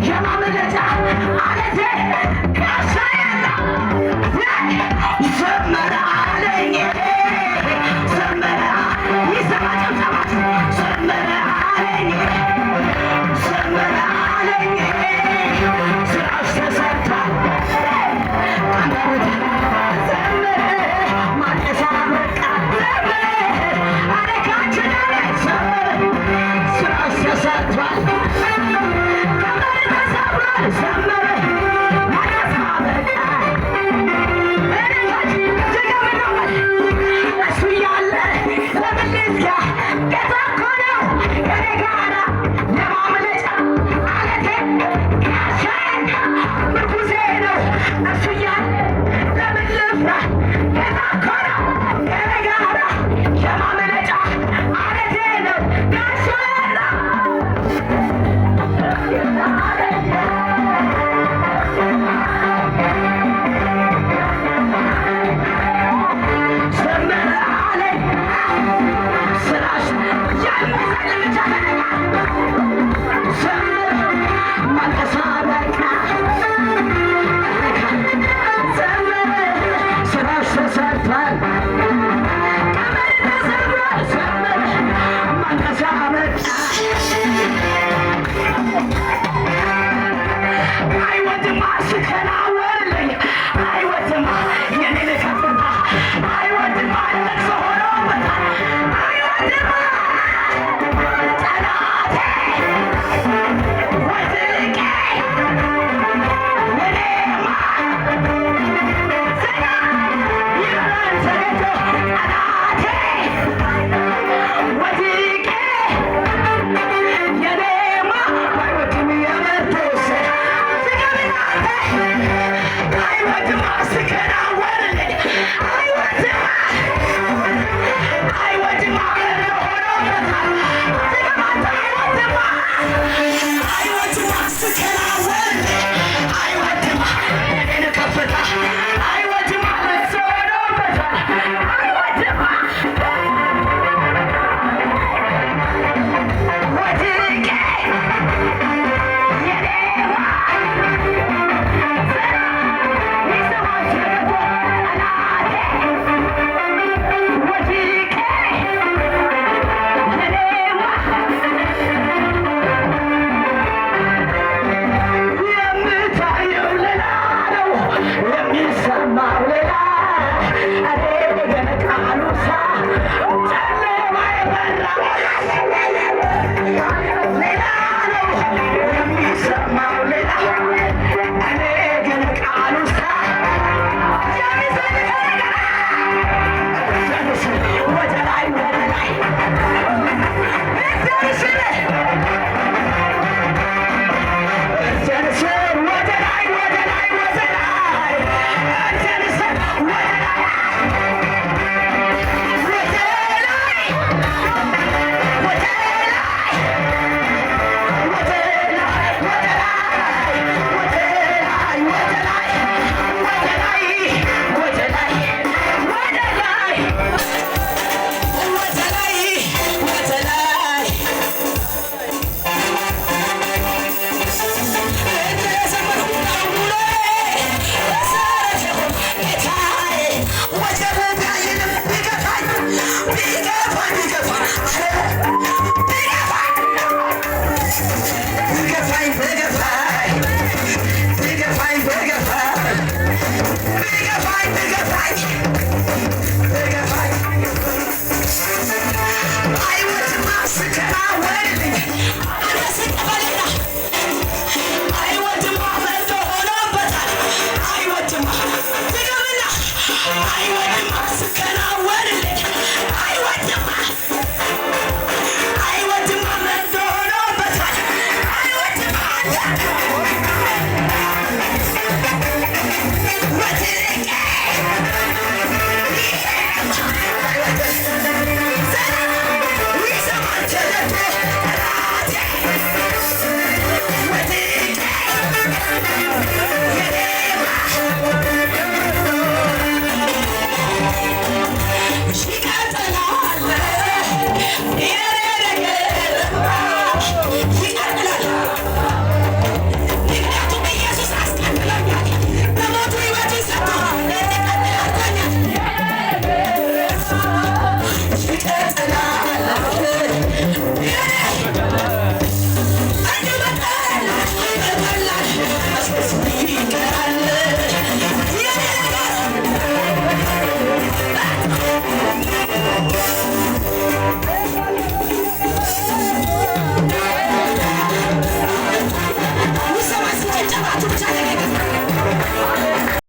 የማምለጫ አለቴ ጋሻዬ ዘመረ አለኝ ዘመረ ይሰማ ጨብጨባችሁ ዘመረ አለኝ ዘመረ አለኝ ስራሽ ተሰርቷል ዘመረ ማለሳ በቃ ዘመረ አለካችን ዘመረ ስራሽ ተሰርቷል ዘመረ ማለሳ በቃ እሱ ያለ ለምልስጋ ጌታ እኮ ነው ከኔ ጋራ የማምለጫ አለቴ ጋሻዬ ምርኩዜ ነው እሱ ያለ ለምን ልፍራ ጌታ እኮ ነው ከኔ ጋራ የማምለጫ አለቴ ነው ጋሻዬ ነው ዘመረ አለኝ ስራሽ የሚዘል ብቻ ዘመረ ማልቀሳ በቃ ዘመረ ስራሽ ተሰርቷል ቀመር ተሰብሯል ዘመረ ማልቀሳ በቃ አይወድማ ስከናወንልኝ አይወድማ የኔን ከፍታ አይወድማ ለቅሶ ሆኖበታል አይወድማ ጠላቴ ወድቄ እኔማ ዘና ይበላል ተገዶ ጠላቴ ወድቄ የኔማ አይወድም የመርቶስ አይወድማ ስከናወንልኝ አይወድማ አይወድማ ሆኖበታል አይወድማ አይወድማ ስከናወንልኝ አይወድማ የኔን ከፍታ አይወድማ ለቅሶ ሆኖበታል አይወድማ ወድቄ የኔማ I want to massacre.